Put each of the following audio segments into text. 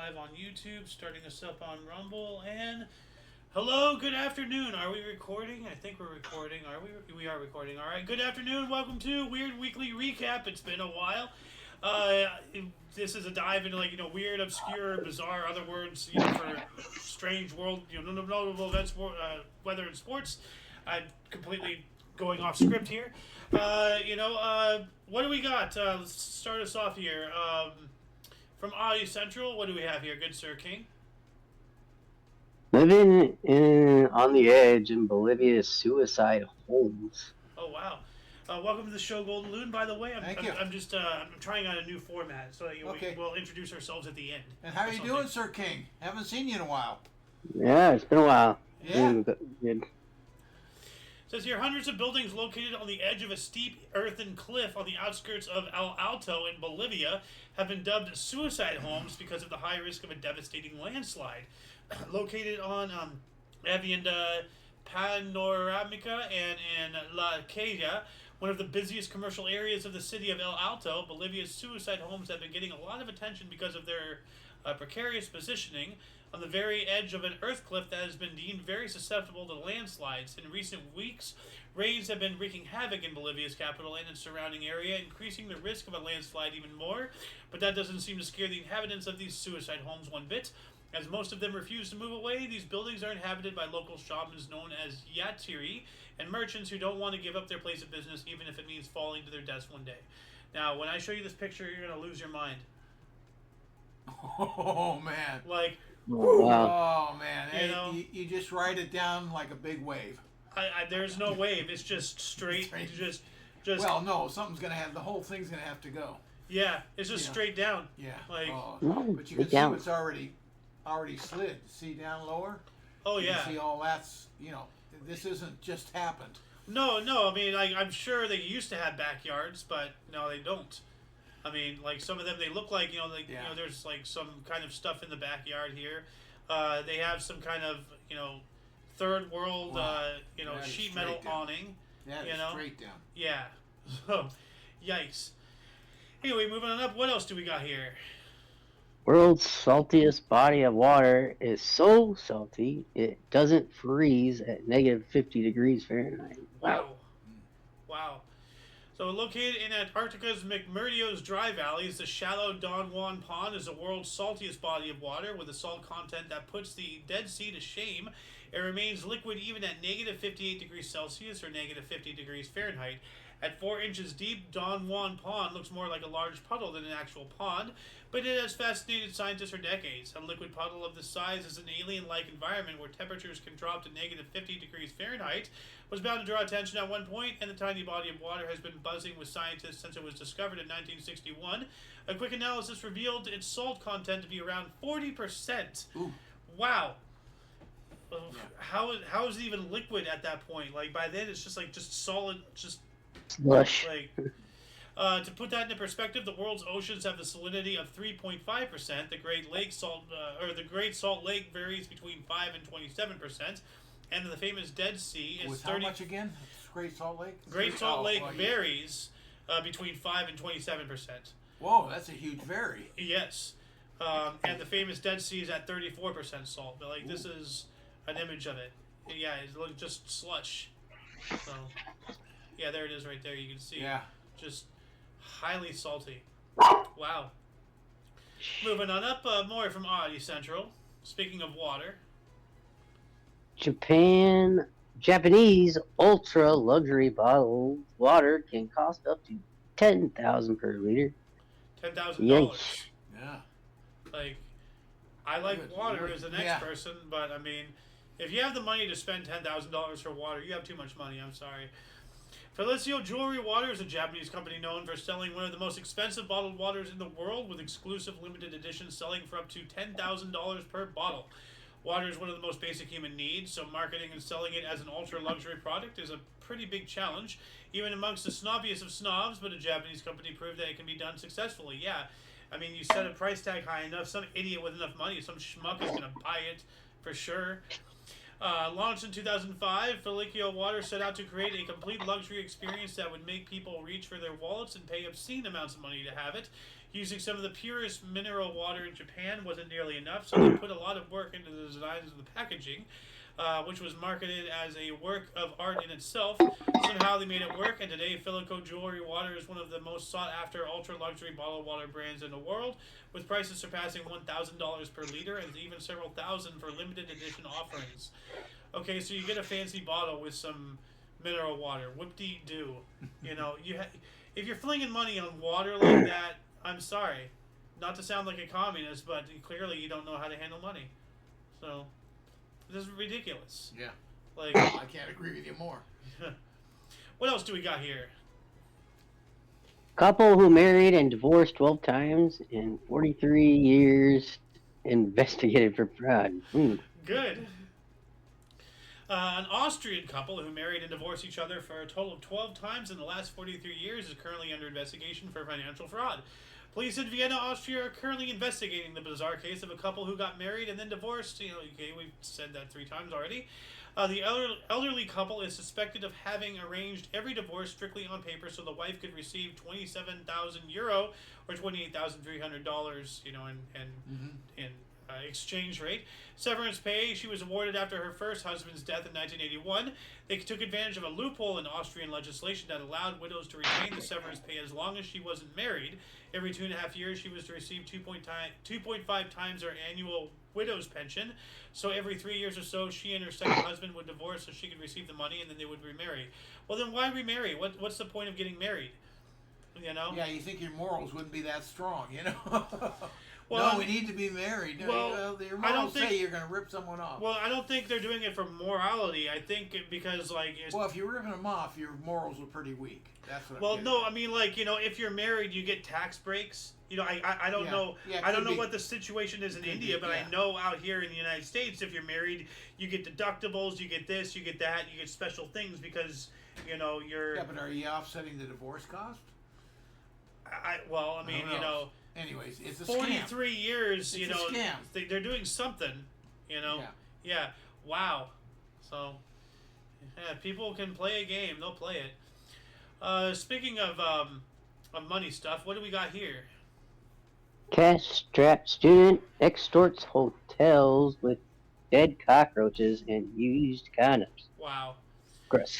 live on YouTube, starting us up on Rumble, and hello, good afternoon. Are we recording? I think we're recording. Are we? We are recording. All right. Good afternoon. Welcome to Weird Weekly Recap. It's been a while. This is a dive into weird, obscure, bizarre other words for strange world notable events, weather and sports. I'm completely going off script here. What do we got? Let's start us off here. From Audio Central, what do we have here, good Sir King? Living on the edge in Bolivia's suicide homes. Oh wow! Welcome to the show, Golden Loon. By the way, Thank you. I'm just I'm trying out a new format, so Okay. we'll introduce ourselves at the end. And how are you doing, Sir King? Haven't seen you in a while. Yeah, it's been a while. Yeah. Good. Says here, hundreds of buildings located on the edge of a steep earthen cliff on the outskirts of El Alto in Bolivia have been dubbed suicide homes because of the high risk of a devastating landslide. Located on Avienda Panoramica and in La Caja, one of the busiest commercial areas of the city of El Alto, Bolivia's suicide homes have been getting a lot of attention because of their precarious positioning on the very edge of an earth cliff that has been deemed very susceptible to landslides. In recent weeks, rains have been wreaking havoc in Bolivia's capital and its surrounding area, increasing the risk of a landslide even more. But that doesn't seem to scare the inhabitants of these suicide homes one bit. As most of them refuse to move away, these buildings are inhabited by local shamans known as Yatiri and merchants who don't want to give up their place of business even if it means falling to their deaths one day. Now, when I show you this picture, you're going to lose your mind. Oh, man. Like, Wow. Oh, man. Hey, you just write it down like a big wave. there's no wave. It's just straight. Just. Well, no, something's going to have, the whole thing's going to have to go. Yeah, it's just straight down. Yeah. Like, but you can see down. what's already slid. See down lower? oh You yeah. can see all that's, this isn't just happened. No. I mean, I'm sure they used to have backyards, but no, they don't. I mean, like some of them, they look like there's like some kind of stuff in the backyard here. They have some kind of third world Wow. That is sheet straight metal down. awning. That is straight down. Yeah. So, yikes. Anyway, moving on up. What else do we got here? World's saltiest body of water is so salty it doesn't freeze at negative 50 degrees Fahrenheit. Wow. So located in Antarctica's McMurdo's Dry Valleys, the shallow Don Juan Pond is the world's saltiest body of water with a salt content that puts the Dead Sea to shame. It remains liquid even at negative 58 degrees Celsius or negative 50 degrees Fahrenheit. At 4 inches deep, Don Juan Pond looks more like a large puddle than an actual pond, but it has fascinated scientists for decades. A liquid puddle of this size is an alien-like environment where temperatures can drop to negative 50 degrees Fahrenheit, was bound to draw attention at one point, and the tiny body of water has been buzzing with scientists since it was discovered in 1961. A quick analysis revealed its salt content to be around 40%. Ooh. Wow. How is it even liquid at that point? Like by then it's just solid, just Slush. to put that into perspective, the world's oceans have the salinity of 3.5%. The Great Salt Lake varies between 5 and 27%, and the famous Dead Sea is With 30. how much again? Great Salt Lake? Great Salt Lake yeah. varies between 5 and 27%. Whoa, that's a huge vary. Yes, and the famous Dead Sea is at 34% salt. But this is an image of it. Yeah, it looks just slush. So. Yeah, there it is right there. You can see. Yeah. Just highly salty. Wow. Moving on up, more from Audio Central. Speaking of water. Japanese ultra luxury bottled water can cost up to $10,000 per liter. $10,000. Yeah. I like Good water Lord. as the next person, but I mean, if you have the money to spend $10,000 for water, you have too much money. I'm sorry. Felicio Jewelry Water is a Japanese company known for selling one of the most expensive bottled waters in the world, with exclusive limited editions selling for up to $10,000 per bottle. Water is one of the most basic human needs, so marketing and selling it as an ultra-luxury product is a pretty big challenge, even amongst the snobbiest of snobs, but a Japanese company proved that it can be done successfully. Yeah, I mean, you set a price tag high enough, some idiot with enough money, some schmuck is going to buy it, for sure. Launched in 2005, Felicio Water set out to create a complete luxury experience that would make people reach for their wallets and pay obscene amounts of money to have it. Using some of the purest mineral water in Japan wasn't nearly enough, so they put a lot of work into the designs of the packaging, which was marketed as a work of art in itself. Somehow they made it work, and today Filico Jewelry Water is one of the most sought-after ultra-luxury bottled water brands in the world, with prices surpassing $1,000 per liter and even several thousand for limited edition offerings. Okay, so you get a fancy bottle with some mineral water. Whoop-de-doo. You know, if you're flinging money on water like that, I'm sorry. Not to sound like a communist, but clearly you don't know how to handle money. So, this is ridiculous. Yeah. Like, I can't agree with you more. what else do we got here? Couple who married and divorced 12 times in 43 years investigated for fraud. Good. An Austrian couple who married and divorced each other for a total of 12 times in the last 43 years is currently under investigation for financial fraud. Police in Vienna, Austria are currently investigating the bizarre case of a couple who got married and then divorced. You know, okay, we've said that 3 times already. The elderly couple is suspected of having arranged every divorce strictly on paper so the wife could receive €27,000 or $28,300, you know, in exchange rate. Severance pay she was awarded after her first husband's death in 1981. They took advantage of a loophole in Austrian legislation that allowed widows to retain the severance pay as long as she wasn't married. Every 2.5 years, she was to receive 2.5 times her annual widow's pension. So every 3 years or so, she and her second husband would divorce so she could receive the money, and then they would remarry. Well, then why remarry? What's the point of getting married? You know? Yeah, you think your morals wouldn't be that strong, you know? Well, no, we need to be married. No, well, your I don't morals think say you're going to rip someone off. Well, I don't think they're doing it for morality. I think because, like... Well, if you're ripping them off, your morals are pretty weak. That's what Well, I'm no, I mean, like, you know, if you're married, you get tax breaks. You know, I don't know. Yeah, I don't know what the situation is in India, but yeah. I know out here in the United States, if you're married, you get deductibles, you get this, you get that, you get special things because, you know, you're... Yeah, but are you offsetting the divorce cost? Well, I mean, you know... Anyways, it's a 43 scam. years, It's you a know, scam. they're doing something, you know. Yeah. Wow. So, yeah, people can play a game. They'll play it. Speaking of money stuff, what do we got here? Cash-strapped student extorts hotels with dead cockroaches and used condoms. Wow. Gross.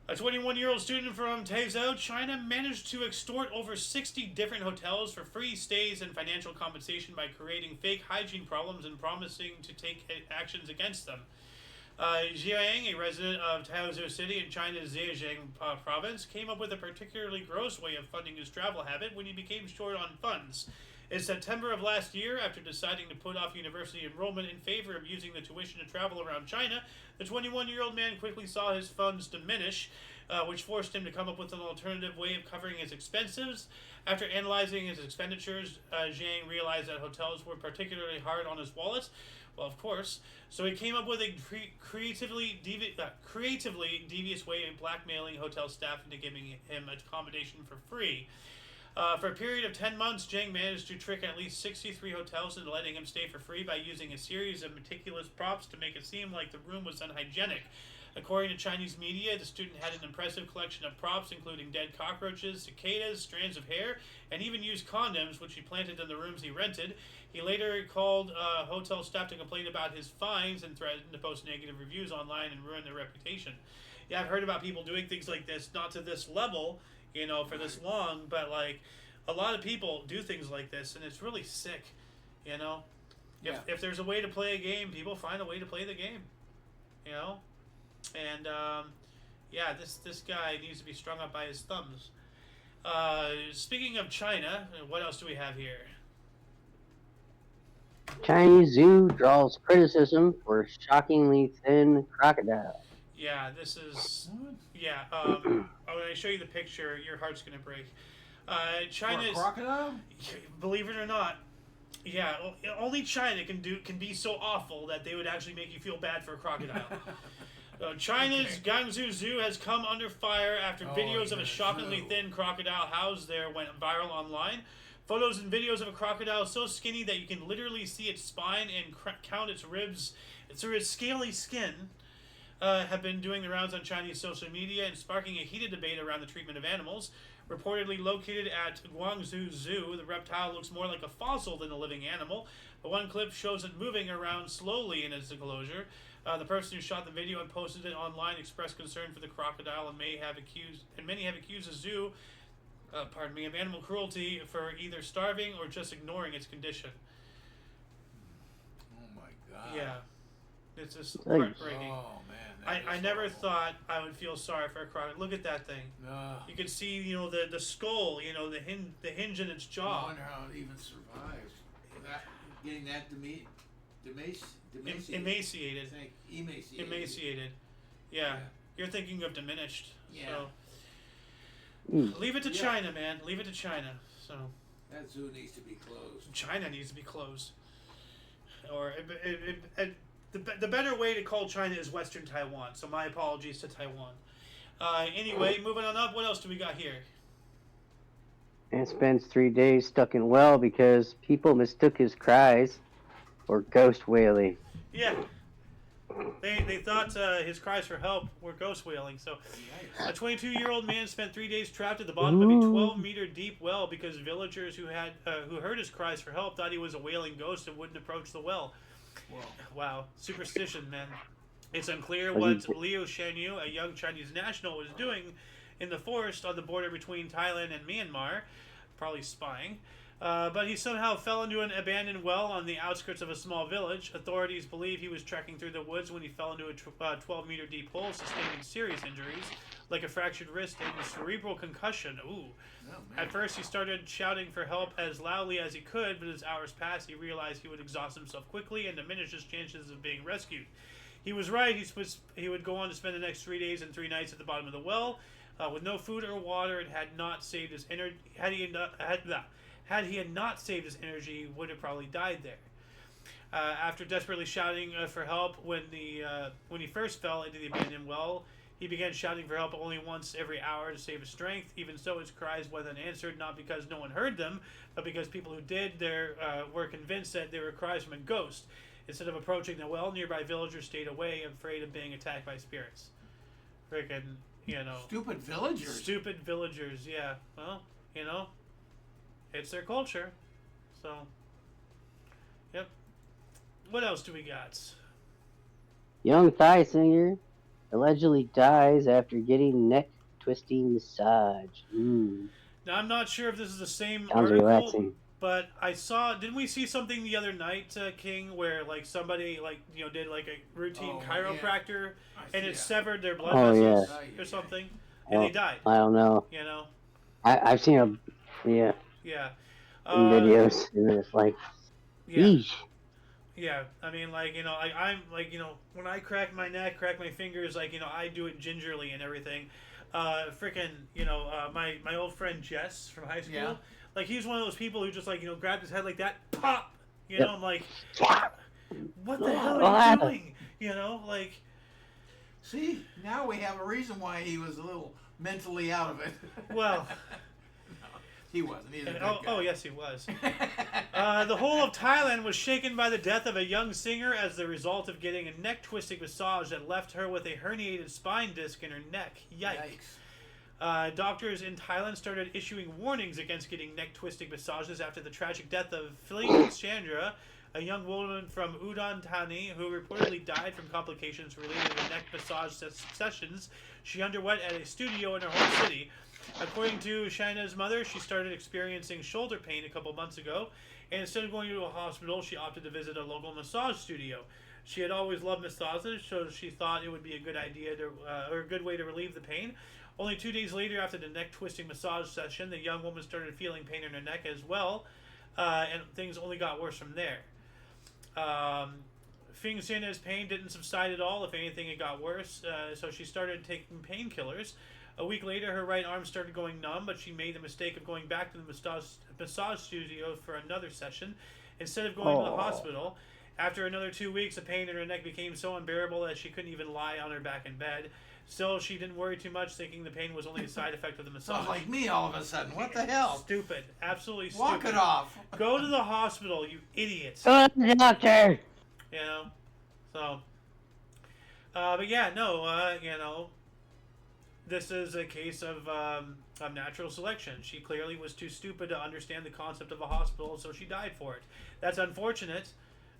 A 21-year-old student from Taizhou, China, managed to extort over 60 different hotels for free stays and financial compensation by creating fake hygiene problems and promising to take actions against them. Jiang, a resident of Taizhou City in China's Zhejiang province, came up with a particularly gross way of funding his travel habit when he became short on funds. In September of last year, after deciding to put off university enrollment in favor of using the tuition to travel around China, the 21-year-old man quickly saw his funds diminish, which forced him to come up with an alternative way of covering his expenses. After analyzing his expenditures, Zhang realized that hotels were particularly hard on his wallet. Well, of course. So he came up with a creatively devious way of blackmailing hotel staff into giving him accommodation for free. For a period of 10 months, Zhang managed to trick at least 63 hotels into letting him stay for free by using a series of meticulous props to make it seem like the room was unhygienic. According to Chinese media, the student had an impressive collection of props, including dead cockroaches, cicadas, strands of hair, and even used condoms, which he planted in the rooms he rented. He later called hotel staff to complain about his fines and threatened to post negative reviews online and ruin their reputation. Yeah, I've heard about people doing things like this, not to this level, you know, for this long, but like a lot of people do things like this, and it's really sick, you know. If there's a way to play a game, people find a way to play the game, you know. And yeah, this guy needs to be strung up by his thumbs. Speaking of China, what else do we have here? Chinese zoo draws criticism for shockingly thin crocodile. Yeah, this is... Yeah, when I show you the picture, your heart's going to break. China's... For a crocodile? Believe it or not, yeah, only China can be so awful that they would actually make you feel bad for a crocodile. China's Guangzhou Zoo has come under fire after videos of a shockingly thin crocodile housed there went viral online. Photos and videos of a crocodile so skinny that you can literally see its spine and count its ribs through its scaly skin have been doing the rounds on Chinese social media and sparking a heated debate around the treatment of animals. Reportedly located at Guangzhou Zoo, the reptile looks more like a fossil than a living animal, but one clip shows it moving around slowly in its enclosure. The person who shot the video and posted it online expressed concern for the crocodile and many have accused the zoo, of animal cruelty for either starving or just ignoring its condition. Oh my God. Yeah, it's just heartbreaking. Oh man. I never thought I would feel sorry for a crocodile. Look at that thing. You can see, the skull, the hinge in its jaw. I wonder how it even survives. Getting that emaciated. Emaciated. Yeah. You're thinking of diminished. Yeah. So. Leave it to China, man. Leave it to China. So. That zoo needs to be closed. China needs to be closed. Or the better way to call China is Western Taiwan. So my apologies to Taiwan. Anyway, moving on up. What else do we got here? And spends 3 days stuck in well because people mistook his cries for ghost wailing. Yeah. They thought his cries for help were ghost wailing. So, a 22-year-old man spent 3 days trapped at the bottom of a 12-meter deep well because villagers who heard his cries for help thought he was a wailing ghost and wouldn't approach the well. Wow. Superstition, man. It's unclear what Liu Shanyu, a young Chinese national, was doing in the forest on the border between Thailand and Myanmar, probably spying. But he somehow fell into an abandoned well on the outskirts of a small village. Authorities believe he was trekking through the woods when he fell into a 12-meter deep hole, sustaining serious injuries, like a fractured wrist and cerebral concussion. Ooh. Oh, at first, he started shouting for help as loudly as he could, but as hours passed, he realized he would exhaust himself quickly and diminish his chances of being rescued. He was right. He would go on to spend the next 3 days and 3 nights at the bottom of the well, with no food or water, and had not saved his energy. Had he not saved his energy, he would have probably died there. After desperately shouting for help when he first fell into the abandoned well, he began shouting for help only once every hour to save his strength. Even so, his cries went unanswered, not because no one heard them, but because people who did were convinced that they were cries from a ghost. Instead of approaching the well, nearby villagers stayed away, afraid of being attacked by spirits. Freaking, Stupid villagers. Stupid villagers, yeah. Well, it's their culture. So, yep. What else do we got? Young Thai singer allegedly dies after getting neck twisting massage. Now, I'm not sure if this is the same Sounds article, relaxing. but didn't we see something the other night, King, where somebody did a routine chiropractor and it severed their blood vessels or something, and they died. I don't know. I've seen a Yeah. videos, and it's like, eesh. Yeah, I mean, I'm when I crack my neck, crack my fingers, I do it gingerly and everything. My old friend Jess from high school, he's one of those people who just grabbed his head like that, pop. I'm like, what the hell are you doing? See, now we have a reason why he was a little mentally out of it. Well. He wasn't. He's a good guy. Oh, yes, he was. The whole of Thailand was shaken by the death of a young singer as the result of getting a neck-twisting massage that left her with a herniated spine disc in her neck. Yikes. Doctors in Thailand started issuing warnings against getting neck-twisting massages after the tragic death of Freya, a young woman from Udon Thani who reportedly died from complications related to neck massage sessions she underwent at a studio in her home city. According to Shina's mother, she started experiencing shoulder pain a couple months ago, and instead of going to a hospital, she opted to visit a local massage studio. She had always loved massages, so she thought it would be a good idea or a good way to relieve the pain. Only 2 days later, after the neck-twisting massage session, the young woman started feeling pain in her neck as well, and things only got worse from there. Fing Sina's pain didn't subside at all. If anything, it got worse, so she started taking painkillers. A week later, her right arm started going numb, but she made the mistake of going back to the massage studio for another session instead of going to the hospital. After another 2 weeks, the pain in her neck became so unbearable that she couldn't even lie on her back in bed. Still, she didn't worry too much, thinking the pain was only a side effect of the massage. Sounds like me all of a sudden. What the hell? Stupid. Absolutely stupid. Walk it off. Go to the hospital, you idiots. Go to the doctor. So. But yeah, no, this is a case of natural selection. She clearly was too stupid to understand the concept of a hospital, so she died for it. That's unfortunate,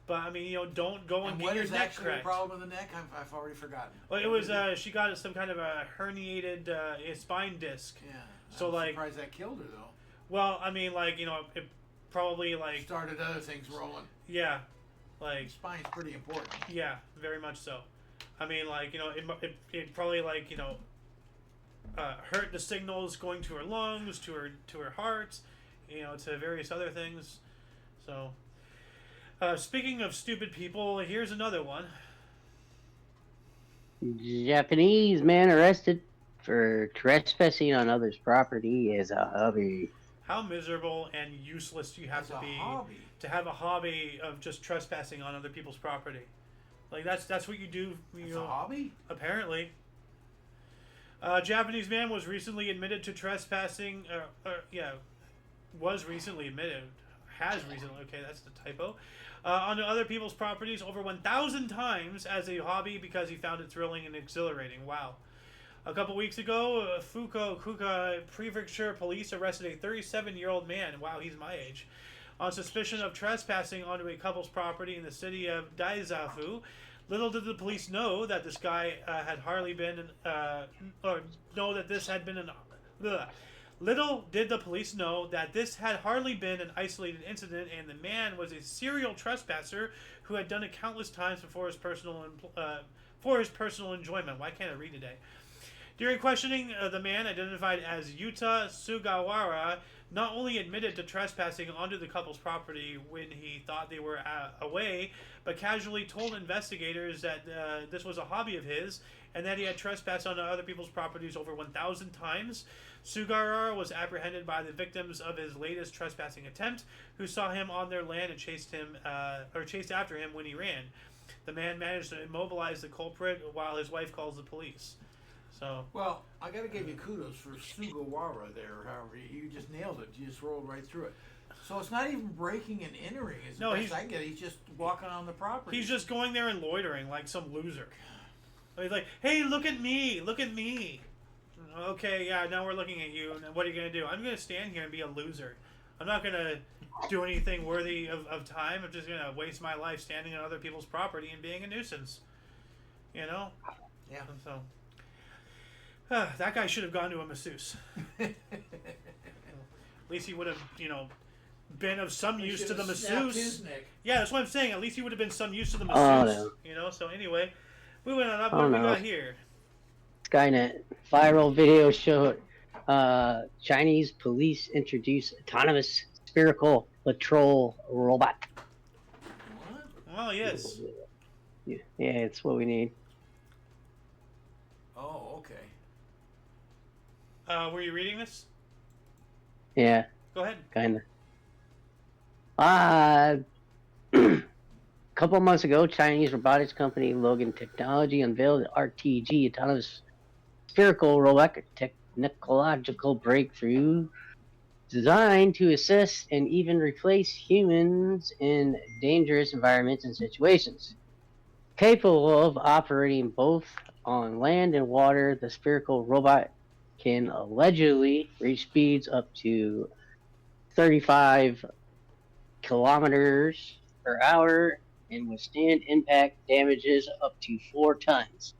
but I mean, don't go and get what your is neck actually the cracked. problem with the neck? I've already forgotten. Well, it was she got some kind of a herniated spine disc. Yeah. So, I'm like, surprised that killed her though. well, I mean, like, it probably like Started other things rolling. yeah, like Spine's pretty important. yeah, very much so. I mean, like, it probably like hurt the signals going to her lungs, to her heart, to various other things. So, speaking of stupid people, here's another one. Japanese man arrested for trespassing on others' property as a hobby. How miserable and useless do you have As to a be hobby. to have a hobby of just trespassing on other people's property? Like that's what you do. It's a hobby? Apparently. A Japanese man was recently admitted to trespassing. Was recently admitted. Has recently. Okay, that's the typo. Onto other people's properties over 1,000 times as a hobby because he found it thrilling and exhilarating. Wow. A couple weeks ago, Fukuoka Prefecture police arrested a 37-year-old man. Wow, he's my age. On suspicion of trespassing onto a couple's property in the city of Daizafu. Little did the police know that this guy had hardly been, or know that this had been an. Little did the police know that this had hardly been an isolated incident, and the man was a serial trespasser who had done it countless times for his personal enjoyment. Why can't I read today? During questioning, the man, identified as Yuta Sugawara, not only admitted to trespassing onto the couple's property when he thought they were away, but casually told investigators that this was a hobby of his and that he had trespassed on other people's properties over 1,000 times. Sugawara was apprehended by the victims of his latest trespassing attempt, who saw him on their land and chased after him when he ran. The man managed to immobilize the culprit while his wife calls the police. So, well, I got to give you kudos for Sugawara there. However, you just nailed it. You just rolled right through it. So it's not even breaking and entering. No, I get it. He's just walking on the property. He's just going there and loitering like some loser. He's like, "Hey, look at me! Look at me!" Okay, yeah. Now we're looking at you. And what are you gonna do? I'm gonna stand here and be a loser. I'm not gonna do anything worthy of time. I'm just gonna waste my life standing on other people's property and being a nuisance. Yeah. And so. That guy should have gone to a masseuse. At least he would have, been of some use to the masseuse. Yeah, that's what I'm saying. At least he would have been some use to the masseuse. No. So anyway, moving on up. What do we got here? Skynet. Viral video showed Chinese police introduce autonomous spherical patrol robot. What? Well, yes. Yeah, it's what we need. Oh, okay. Were you reading this? Yeah. Go ahead. Kinda. A couple of months ago, Chinese robotics company Logan Technology unveiled an RTG autonomous spherical robotic technological breakthrough designed to assist and even replace humans in dangerous environments and situations. Capable of operating both on land and water, the spherical robot can allegedly reach speeds up to 35 kilometers per hour and withstand impact damages up to 4 tons.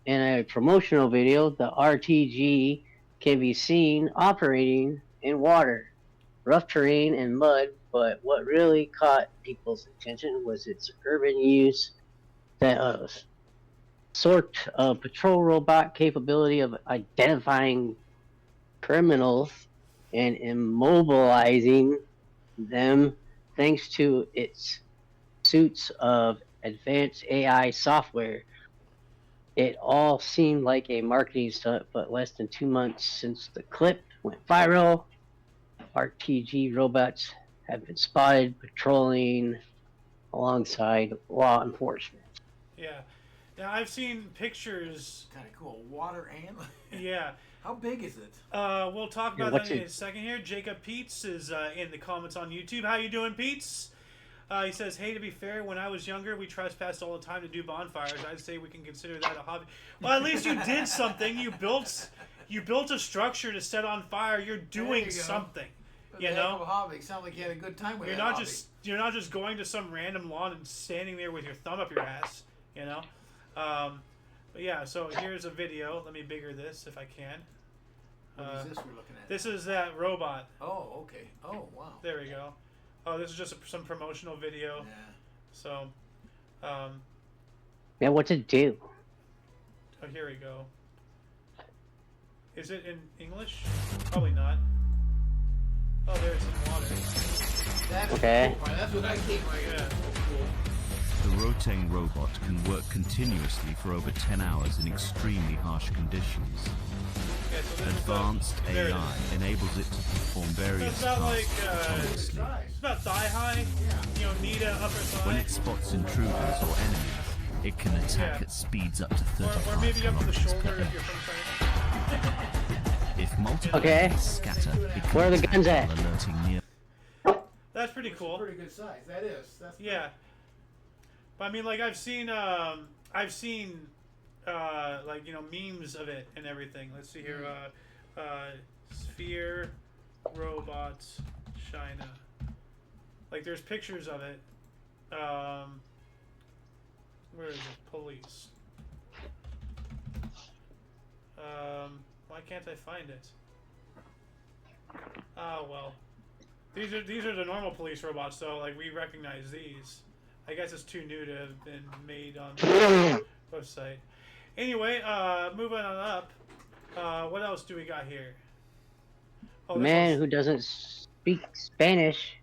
In a promotional video, the RTG can be seen operating in water, rough terrain, and mud, but what really caught people's attention was its urban use, that sort of patrol robot capability of identifying criminals and immobilizing them thanks to its suits of advanced AI software. It all seemed like a marketing stunt, but less than 2 months since the clip went viral, RTG robots have been spotted patrolling alongside law enforcement. Yeah. Now, I've seen pictures. Kind of cool. Water and... Yeah. How big is it? We'll talk about that in a second here. Jacob Peets is in the comments on YouTube. How you doing, Peets? He says, hey, to be fair, when I was younger, we trespassed all the time to do bonfires. I'd say we can consider that a hobby. Well, at least you did something. You built a structure to set on fire. You're doing something. You know? A hobby. Sound like you had a good time with You're not just going to some random lawn and standing there with your thumb up your ass. You know? But yeah, so here's a video. Let me bigger this if I can. What is this we're looking at? This is that robot. Oh, okay. Oh, wow. There we go. Oh, this is just some promotional video. Yeah. So, Yeah, what's it do? oh, here we go. Is it in English? Probably not. Oh, there's some water. That's okay. Cool. That's what I think. Yeah. The rotating robot can work continuously for over 10 hours in extremely harsh conditions. Yeah, so this Advanced is there it AI enables it to perform various about like, tasks autonomously. it's about thigh high. You know, knee to upper thigh. When it spots intruders or enemies, it can attack at speeds up to 35 or maybe up to the kilometers per shoulder if hour. you're from China. If multiple Okay. enemies scatter, it can Where are the attack guns at? while alerting near. That's pretty cool. Pretty good size. That is. That's Yeah. But I mean, like I've seen like, you know, memes of it and everything. Let's see here. Sphere robots China. Like there's pictures of it. Where is it? Police. Why can't I find it? Oh well. These are the normal police robots, so like we recognize these. I guess it's too new to have been made on the website. Anyway, moving on up. What else do we got here? Oh, Man who doesn't speak Spanish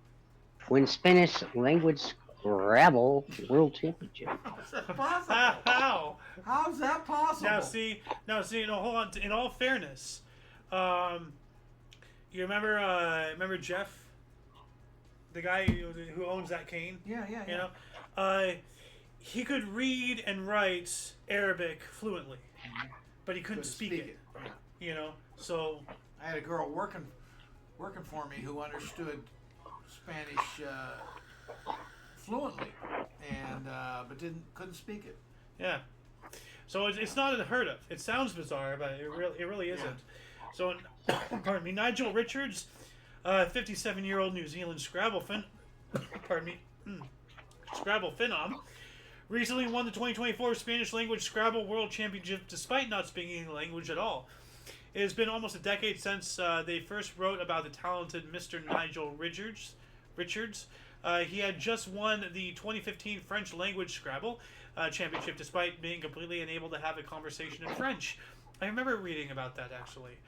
wins Spanish language Scrabble World Championship. How's that possible? How? How's that possible? Now see. No, hold on. In all fairness, you remember Jeff, the guy who owns that cane? Yeah. You know, he could read and write Arabic fluently, but he couldn't speak it. Yeah. You know, so I had a girl working for me who understood Spanish fluently, and but couldn't speak it. yeah. So it's not unheard of. It sounds bizarre, but it really isn't. Yeah. So, pardon me, Nigel Richards, 57-year-old New Zealand Scrabble Scrabble phenom, recently won the 2024 Spanish Language Scrabble World Championship despite not speaking the language at all. It has been almost a decade since they first wrote about the talented Mr. Nigel Richards. He had just won the 2015 French Language Scrabble Championship despite being completely unable to have a conversation in French. I remember reading about that, actually.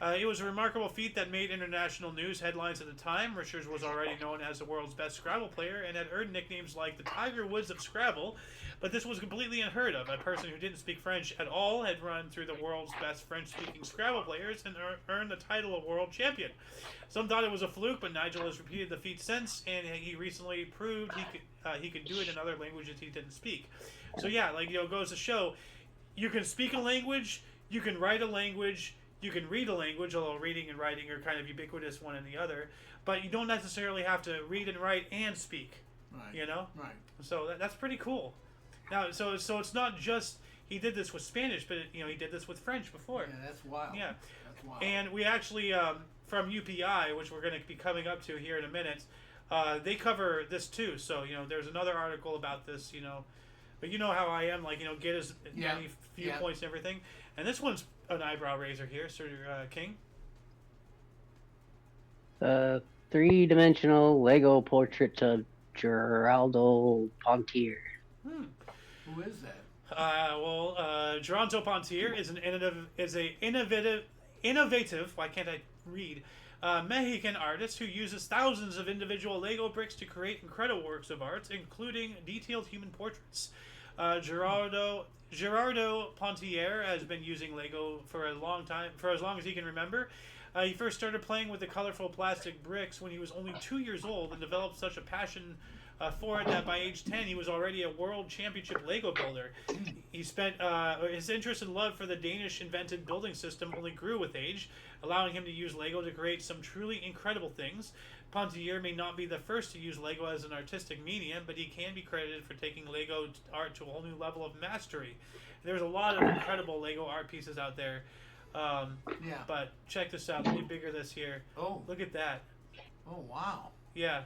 It was a remarkable feat that made international news headlines at the time. Richards was already known as the world's best Scrabble player and had earned nicknames like the Tiger Woods of Scrabble, but this was completely unheard of. A person who didn't speak French at all had run through the world's best French-speaking Scrabble players and earned the title of world champion. Some thought it was a fluke, but Nigel has repeated the feat since, and he recently proved he could do it in other languages he didn't speak. So yeah, like, you know, it goes to show, you can speak a language, you can write a language, you can read a language, although reading and writing are kind of ubiquitous one and the other, but you don't necessarily have to read and write and speak. Right. You know? Right. So that's pretty cool. Now, so it's not just he did this with Spanish, but you know, he did this with French before. Yeah, that's wild. Yeah. That's wild. And we actually from UPI, which we're going to be coming up to here in a minute, they cover this too. So you know, there's another article about this. You know, but you know how I am, like, you know, get as many viewpoints and everything. And this one's an eyebrow raiser here, Sir King. Three-dimensional Lego portrait of Geraldo Pontier. Who is that? Geronto Pontier is innovative. Why can't I read? Mexican artist who uses thousands of individual Lego bricks to create incredible works of art, including detailed human portraits. Gerardo Pontier has been using Lego for a long time, for as long as he can remember. He first started playing with the colorful plastic bricks when he was only 2 years old and developed such a passion for it that by age 10 he was already a world championship Lego builder. He spent his interest and love for the Danish invented building system only grew with age, allowing him to use Lego to create some truly incredible things. Pontier may not be the first to use Lego as an artistic medium, but he can be credited for taking Lego art to a whole new level of mastery. There's a lot of incredible Lego art pieces out there. But check this out. Let me bigger this here. Oh. Look at that. Oh, wow. Yeah.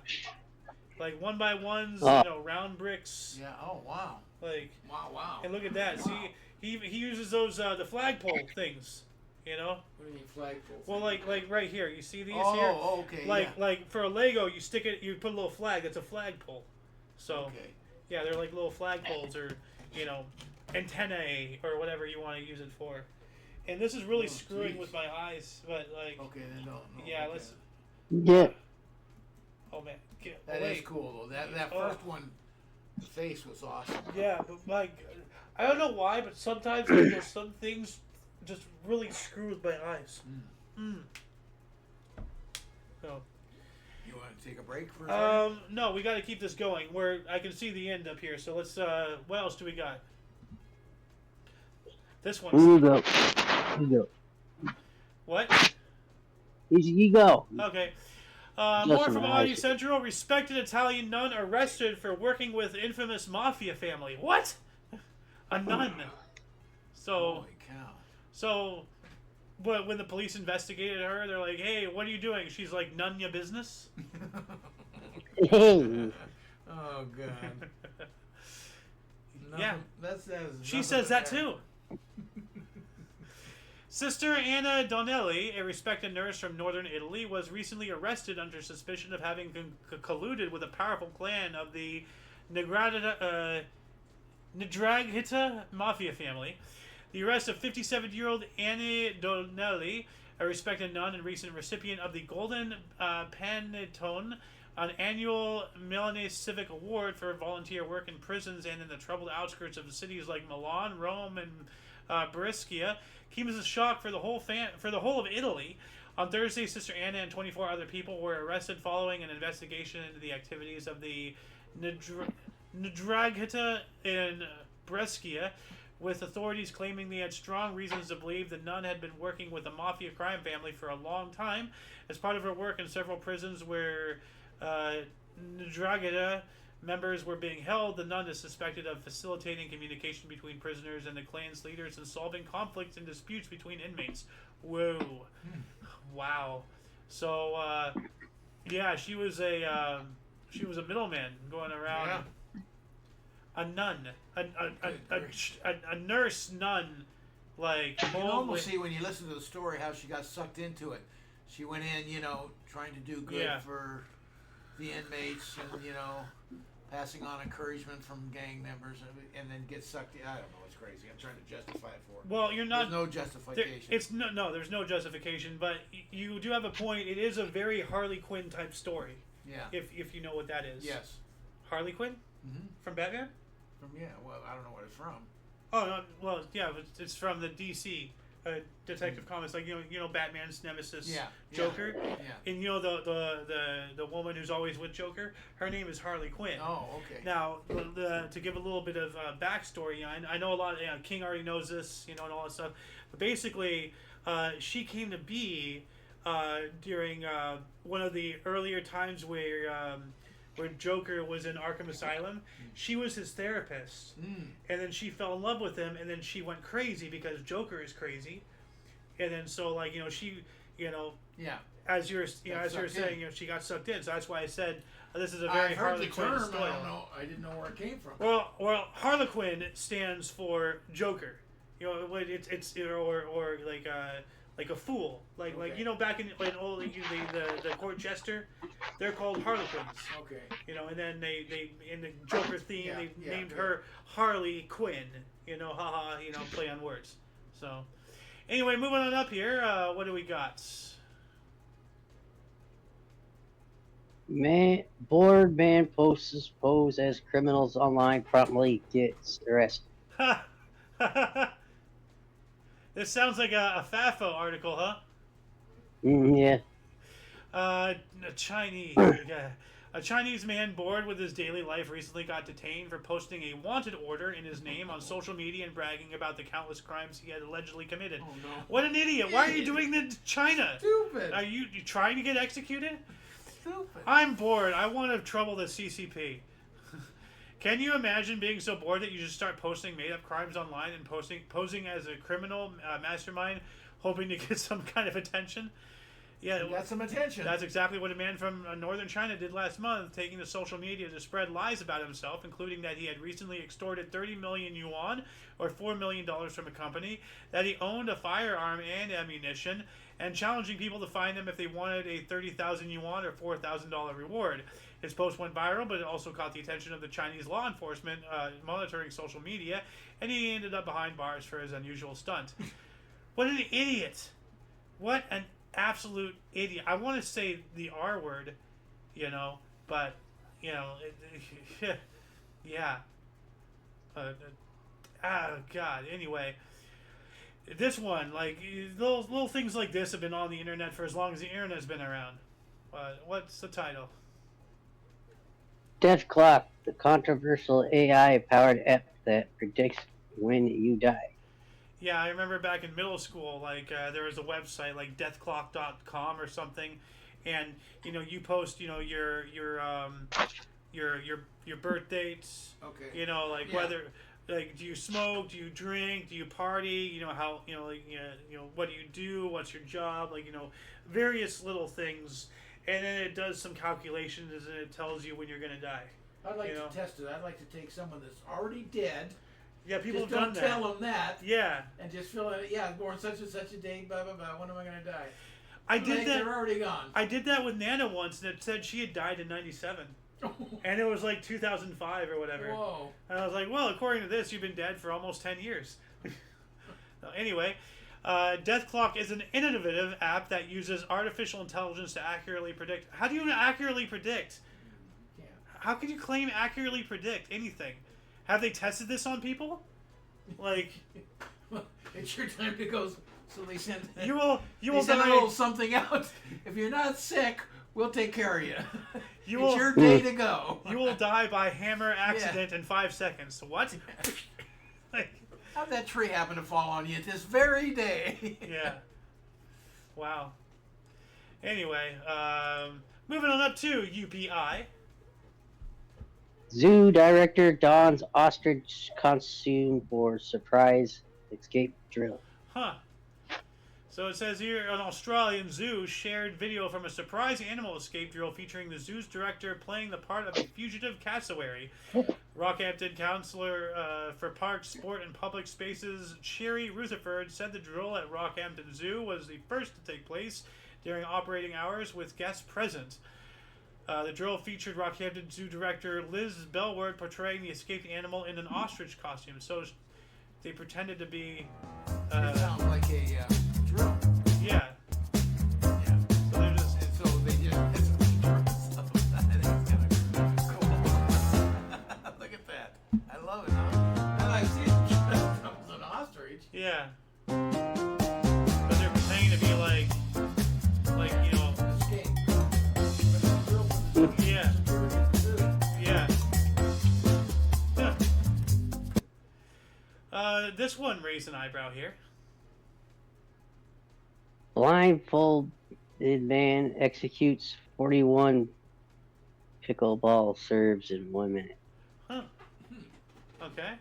Like 1x1s, round bricks. Yeah. Oh, wow. Like. Wow. And look at that. Wow. See, he uses those the flagpole things. You know. What do you mean flagpole? Well, like right here. You see these here? Oh, okay. Like for a Lego, you stick it. You put a little flag. That's a flagpole. So. Okay. Yeah, they're like little flagpoles or antennae or whatever you want to use it for. And this is really screwing with my eyes, but like. Okay, then no. Yeah, okay. let's. Yeah. Oh man, that is cool though. That first one, the face was awesome. Yeah, but like, I don't know why, but sometimes you know, some things just really screw with my eyes. So. You want to take a break for a second? No, we got to keep this going. I can see the end up here. So let's. What else do we got? This one. You go. What? You go. Okay. More from Audio Central. Respected Italian nun arrested for working with infamous mafia family. What? A nun. So. Holy cow. So, but when the police investigated her, they're like, "Hey, what are you doing?" She's like, "None ya business." Hey. Oh god. Yeah. She says that too. Sister Anna Donnelly, a respected nurse from northern Italy, was recently arrested under suspicion of having colluded with a powerful clan of the Ndrangheta mafia family. The arrest of 57-year-old Anna Donnelly, a respected nun and recent recipient of the Golden Panettone, an annual Milanese Civic Award for volunteer work in prisons and in the troubled outskirts of cities like Milan, Rome, and Brescia, came as a shock for the whole of Italy. On Thursday, Sister Anna and 24 other people were arrested following an investigation into the activities of the Ndrangheta in Brescia, with authorities claiming they had strong reasons to believe the nun had been working with a mafia crime family for a long time. As part of her work in several prisons where Ndrangheta members were being held, the nun is suspected of facilitating communication between prisoners and the clan's leaders and solving conflicts and disputes between inmates. Whoa. Wow. So, yeah, she was a middleman going around. Yeah. A nun, a nurse nun, like. You can almost see when you listen to the story how she got sucked into it. She went in, trying to do good for the inmates, and passing on encouragement from gang members, and then get sucked in. I don't know. It's crazy. I'm trying to justify it for it. Well, you're not. There's no justification. There's no justification, but you do have a point. It is a very Harley Quinn type story. Yeah. If you know what that is. Yes. Harley Quinn. Mm-hmm. From Batman. Well, I don't know what it's from. Oh no, well, yeah, it's from the DC Detective Comics, like Batman's nemesis, Joker, and the woman who's always with Joker, her name is Harley Quinn. Oh, okay. Now, to give a little bit of backstory, I know a lot. King already knows this, and all that stuff. But basically, she came to be during one of the earlier times where Joker was in Arkham Asylum. She was his therapist, and then she fell in love with him, and then she went crazy because Joker is crazy, and then so she as you're saying she got sucked in. So that's why I said this is a very Harley Quinn story. I didn't know where it came from. Well, Harlequin stands for Joker. It's or like a fool, like back in old the court jester, they're called Harlequins. Okay. And then they in the Joker theme they named her Harley Quinn. Play on words. So, anyway, moving on up here. What do we got? Bored man posts pose as criminals online promptly gets arrested. This sounds like a FAFO article, huh? Yeah. A Chinese man bored with his daily life recently got detained for posting a wanted order in his name on social media and bragging about the countless crimes he had allegedly committed. Oh, no. What an idiot! Why are you doing that to China? Stupid. Are you trying to get executed? stupid. I'm bored. I want to trouble the CCP. Can you imagine being so bored that you just start posting made-up crimes online and posing as a criminal mastermind, hoping to get some kind of attention? Yeah, You got some attention. That's exactly what a man from northern China did last month, taking to social media to spread lies about himself, including that he had recently extorted 30 million yuan, or $4 million from a company, that he owned a firearm and ammunition, and challenging people to find them if they wanted a 30,000 yuan or $4,000 reward. His post went viral, but it also caught the attention of the Chinese law enforcement monitoring social media, and he ended up behind bars for his unusual stunt. What an idiot! What an absolute idiot. I want to say the R word, but, yeah. God. Anyway, this one, like, little things like this have been on the internet for as long as the internet's been around. What's the title? Death Clock, the controversial AI-powered app that predicts when you die. Yeah, I remember back in middle school, like, there was a website like deathclock.com or something, and you post your birth dates. Okay. Like whether, like, do you smoke, do you drink, do you party, how, what do you do, what's your job, like, various little things, and then it does some calculations and it tells you when you're gonna die. I'd like to test it. I'd like to take someone that's already dead. Yeah, people just have done don't that. tell them that. Yeah. And just fill it. Yeah, born such and such a date. Blah blah blah. When am I going to die? I did that. They're already gone. I did that with Nana once, and it said she had died in '97, and it was like 2005 or whatever. Whoa. And I was like, well, according to this, you've been dead for almost 10 years. Anyway, Death Clock is an innovative app that uses artificial intelligence to accurately predict. How do you accurately predict? Yeah. How can you claim accurately predict anything? Have they tested this on people? Like, it's your time to go. So they send. You will send die. a little something out. If you're not sick, we'll take care of you. It's will, your day to go. You will die by hammer accident in 5 seconds. What? Like, how'd that tree happen to fall on you this very day? Yeah. Wow. Anyway, moving on up to UPI. Zoo director dons ostrich costume for surprise escape drill. Huh. So it says here, an Australian zoo shared video from a surprise animal escape drill featuring the zoo's director playing the part of a fugitive cassowary. Rockhampton councillor for Parks, Sport and Public Spaces, Sherry Rutherford, said the drill at Rockhampton Zoo was the first to take place during operating hours with guests present. The drill featured Rockhampton Zoo director Liz Bellward portraying the escaped animal in an ostrich costume. So they pretended to be... it sounds like a drill. Yeah. Yeah. So they're just... And so they did stuff. I think it's kind of cool. Look at that. I love it. Huh? And I've seen it comes an ostrich. Yeah. But they're pretending to be like Escape. Yeah. Yeah. Yeah. This one raised an eyebrow here. Blindfolded man executes 41 pickleball serves in 1 minute. Huh. Okay.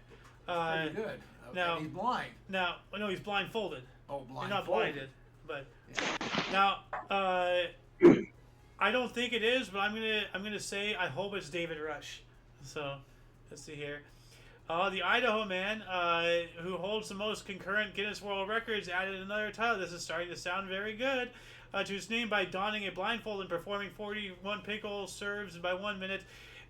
Pretty good. Now- And he's blind. Now, no, he's blindfolded. Oh, blind. He's not blinded, but now, I don't think it is, but I'm gonna say I hope it's David Rush. So, let's see here. The Idaho man, who holds the most concurrent Guinness World Records, added another title. This is starting to sound very good. To his name by donning a blindfold and performing 41 pickle serves by 1 minute.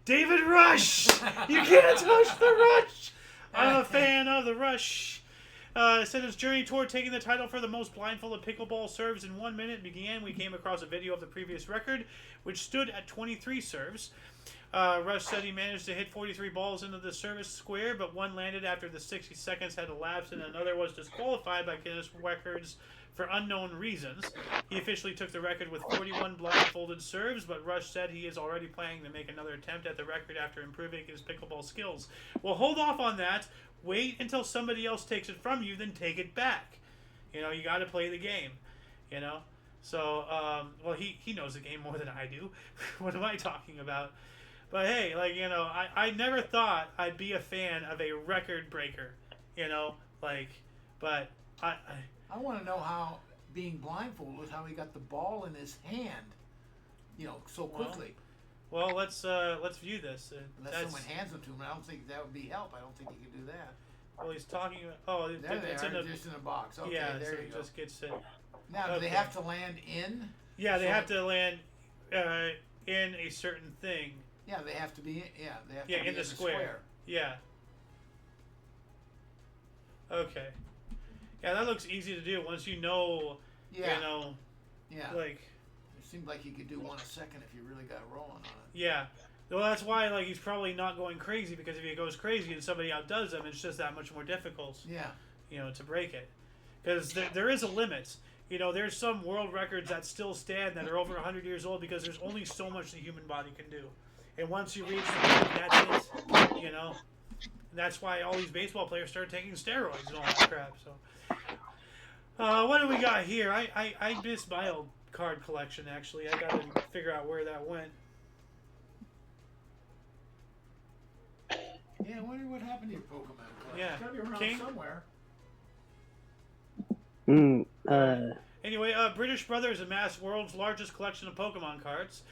David Rush! You can't touch the Rush! I'm a fan of the Rush. Said his journey toward taking the title for the most blindfolded pickleball serves in 1 minute began. We came across a video of the previous record, which stood at 23 serves. Rush said he managed to hit 43 balls into the service square, but one landed after the 60 seconds had elapsed, and another was disqualified by Guinness Records for unknown reasons. He officially took the record with 41 blindfolded serves, but Rush said he is already planning to make another attempt at the record after improving his pickleball skills. Well, hold off on that. Wait until somebody else takes it from you, then take it back. You got to play the game. So, well, he knows the game more than I do. What am I talking about? But hey, like, you know, I never thought I'd be a fan of a record breaker, you know, like, but I want to know how being blindfolded, how he got the ball in his hand, you know, so quickly. Well, let's view this. Unless someone hands them to him, I don't think that would be help. I don't think he could do that. Well, he's talking about. Oh, there they are, just in a box. Okay, yeah, there so you go. Just gets it. Now, do they have to land in? Yeah, they have to land in a certain thing. Yeah, they have to be. They have to be in the square. Yeah. Okay. Yeah, that looks easy to do once you know. Yeah. You know. Yeah. Like. It seemed like you could do one a second if you really got rolling on it. Yeah. Well, that's why like he's probably not going crazy, because if he goes crazy and somebody outdoes him, it's just that much more difficult. Yeah. You know, to break it, because there is a limit. You know, there's some world records that still stand that are over 100 years old, because there's only so much the human body can do. And once you reach the peak, that's it. You know? And that's why all these baseball players started taking steroids and all that crap. So, what do we got here? I missed my old card collection, actually. I gotta figure out where that went. Yeah, I wonder what happened to your Pokemon collection. Yeah. It's gotta be around King? somewhere. Anyway, British brothers amass world's largest collection of Pokemon cards.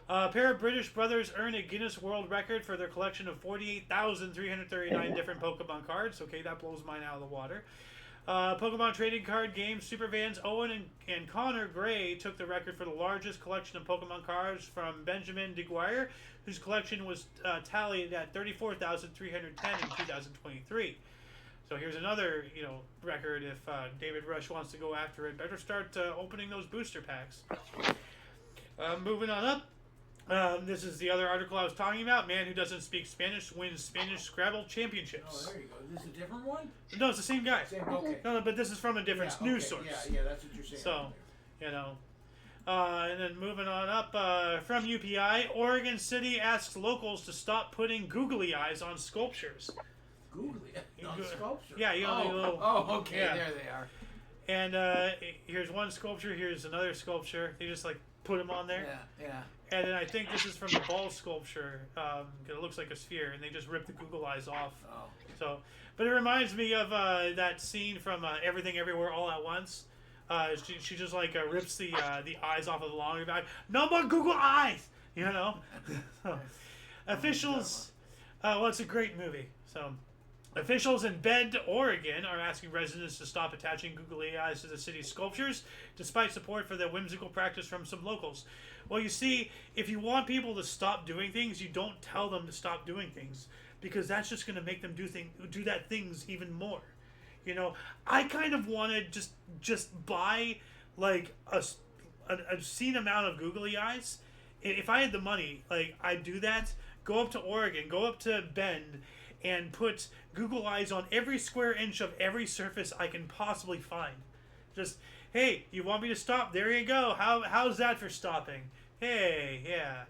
A pair of British brothers earn a Guinness World Record for their collection of 48,339 different Pokemon cards. Okay, that blows mine out of the water. Pokemon trading card game superfans Owen and Connor Gray took the record for the largest collection of Pokemon cards from Benjamin DeGuire, whose collection was tallied at 34,310 in 2023. So here's another, you know, record. If David Rush wants to go after it, better start opening those booster packs. Moving on up. This is the other article I was talking about. Man who doesn't speak Spanish wins Spanish Scrabble championships. Oh, there you go. Is this a different one? No, it's the same guy. Okay. No, but this is from a different news source. Yeah, that's what you're saying. So, you know. And then moving on up, from UPI, Oregon City asks locals to stop putting googly eyes on sculptures. Googly? On sculpture? Yeah, you know, little... Oh, okay, yeah. There they are. And here's one sculpture, here's another sculpture. They just, like, put them on there. Yeah. And then I think this is from the ball sculpture. It looks like a sphere, and they just ripped the Google eyes off. Oh. So, but it reminds me of that scene from Everything Everywhere All at Once. She just like rips the eyes off of the laundry bag. No more Google eyes, you know. So, officials. Well, it's a great movie. So, officials in Bend, Oregon, are asking residents to stop attaching googly eyes to the city's sculptures, despite support for the whimsical practice from some locals. Well, you see, if you want people to stop doing things, you don't tell them to stop doing things, because that's just going to make them do that things even more. You know, I kind of want to just buy like a obscene amount of googly eyes. If I had the money, like I'd do that. Go up to Oregon, go up to Bend, and put Google eyes on every square inch of every surface I can possibly find. Just, hey, you want me to stop? There you go. How's that for stopping? Hey, yeah.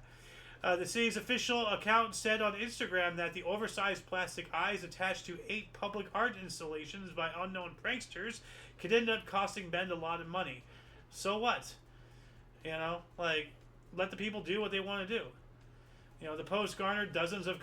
The city's official account said on Instagram that the oversized plastic eyes attached to 8 public art installations by unknown pranksters could end up costing Bend a lot of money. So what? You know, like, let the people do what they want to do. You know, the post garnered dozens of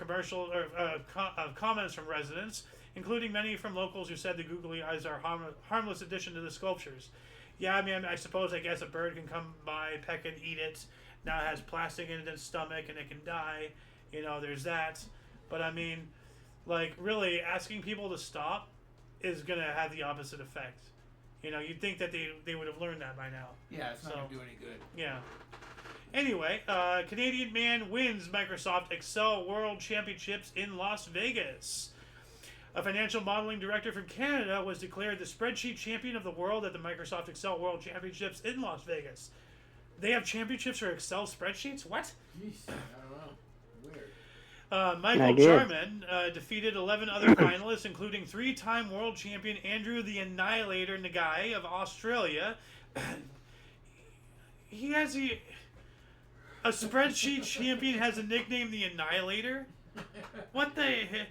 comments from residents, including many from locals who said the googly eyes are harmless addition to the sculptures. Yeah, I mean, I guess a bird can come by, peck and eat it. Now it has plastic in its stomach and it can die. You know, there's that. But I mean, like, really, asking people to stop is going to have the opposite effect. You know, you'd think that they would have learned that by now. Yeah, it's not going to do any good. Yeah. Anyway, Canadian man wins Microsoft Excel World Championships in Las Vegas. A financial modeling director from Canada was declared the spreadsheet champion of the world at the Microsoft Excel World Championships in Las Vegas. They have championships for Excel spreadsheets? What? Jeez, I don't know. Weird. Michael Jarman defeated 11 other finalists, including 3-time world champion Andrew the Annihilator Nagai of Australia. He has a spreadsheet champion has a nickname, the Annihilator? What the heck?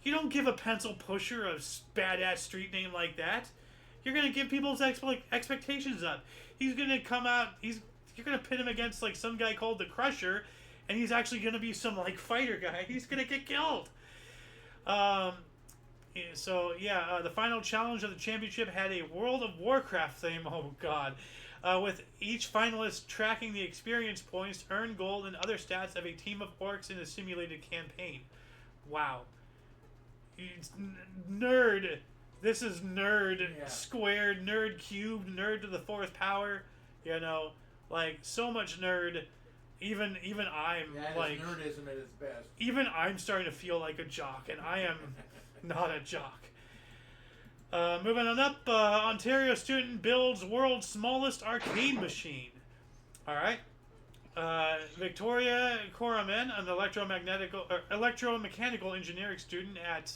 You don't give a pencil pusher a badass street name like that. You're gonna give people's expectations up. He's gonna come out. You're gonna pit him against like some guy called the Crusher, and he's actually gonna be some like fighter guy. He's gonna get killed. So yeah, the final challenge of the championship had a World of Warcraft theme. Oh God. With each finalist tracking the experience points, earn gold, and other stats of a team of orcs in a simulated campaign. Wow. It's nerd. This is nerd squared, nerd cubed, nerd to the fourth power. You know, like so much nerd. Even I'm like nerdism at its best. Even I'm starting to feel like a jock, and I am not a jock. Moving on up, Ontario student builds world's smallest arcade machine. All right. Victoria Koraman, an electromechanical engineering student at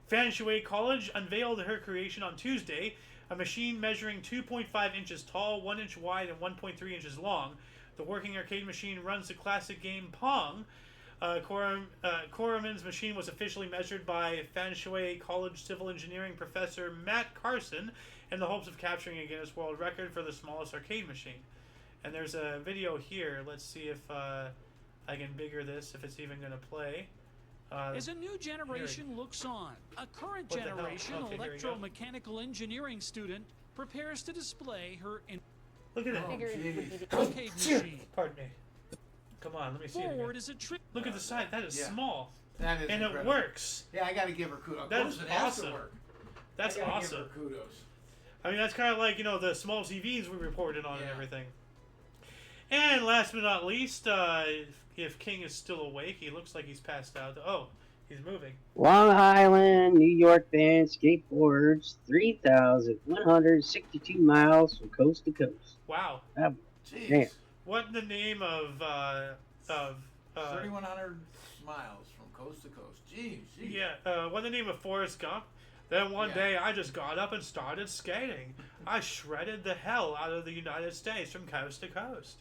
Fan Shui College, unveiled her creation on Tuesday, a machine measuring 2.5 inches tall, 1 inch wide, and 1.3 inches long. The working arcade machine runs the classic game Pong. Koraman's machine was officially measured by Fan Shui College civil engineering professor Matt Carson in the hopes of capturing a Guinness World Record for the smallest arcade machine. And there's a video here. Let's see if I can bigger this, if it's even going to play. As a new generation looks on, a current generation electromechanical engineering student prepares to display her Look at that. arcade machine. Pardon me. Come on, let me see it Forward again. is a trick. Look at the side. That is small. That is and incredible. It works. Yeah, I got to give her kudos. That Of course is it has awesome. to work. That's I gotta awesome. Give her kudos. I mean, that's kind of like, the small TVs we reported on and everything. And last but not least, if King is still awake, he looks like he's passed out. Oh, he's moving. Long Island, New York band skateboards 3,162 miles from coast to coast. Wow. Jeez. Man. What in the name of 3,100 miles from coast to coast. Jeez. Yeah, what in the name of Forrest Gump? Then one day I just got up and started skating. I shredded the hell out of the United States from coast to coast.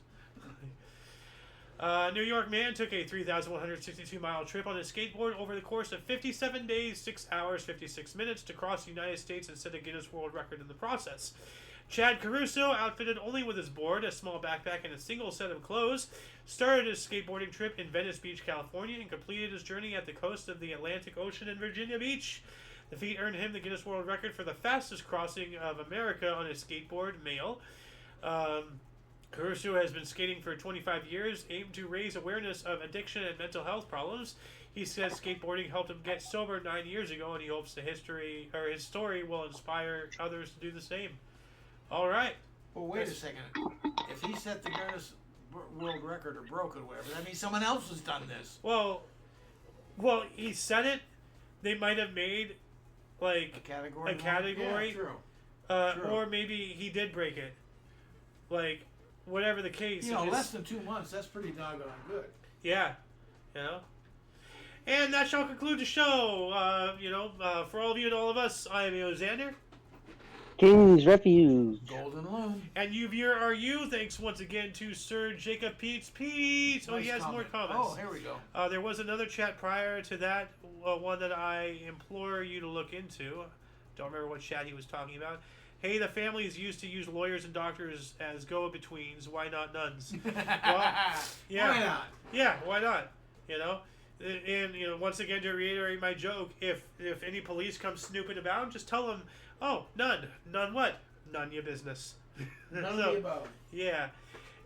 New York man took a 3,162-mile trip on his skateboard over the course of 57 days, 6 hours, 56 minutes to cross the United States and set a Guinness World Record in the process. Chad Caruso, outfitted only with his board, a small backpack, and a single set of clothes, started his skateboarding trip in Venice Beach, California, and completed his journey at the coast of the Atlantic Ocean in Virginia Beach. The feat earned him the Guinness World Record for the fastest crossing of America on a skateboard, male. Caruso has been skating for 25 years, aimed to raise awareness of addiction and mental health problems. He says skateboarding helped him get sober 9 years ago, and he hopes his story will inspire others to do the same. All right. Well, wait a second. If he set the Guinness World Record or broke it or whatever, that means someone else has done this. Well, he said it. They might have made like a category. Yeah, true. Or maybe he did break it. Like, whatever the case. Less than 2 months. That's pretty doggone good. Yeah. And that shall conclude the show. For all of you and all of us, I am Xander. King's Refuge. Golden Loon. And you, viewer, are you. Thanks once again to Sir Jacob Pete. Nice he has more comments. Oh, here we go. There was another chat prior to that, one that I implore you to look into. Don't remember what chat he was talking about. Hey, the families used to use lawyers and doctors as go-betweens. Why not nuns? Well, yeah. Why not? Yeah, why not? And once again, to reiterate my joke, if any police come snooping about, just tell them, oh, none what? None your business. None of the above. Yeah.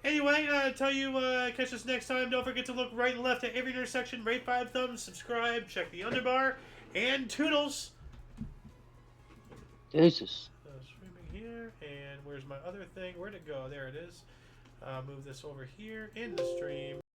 Anyway, tell you, catch us next time. Don't forget to look right and left at every intersection, rate 5 thumbs, subscribe, check the underbar, and toodles. Jesus. Streaming here, and where's my other thing? Where'd it go? There it is. Move this over here in the stream.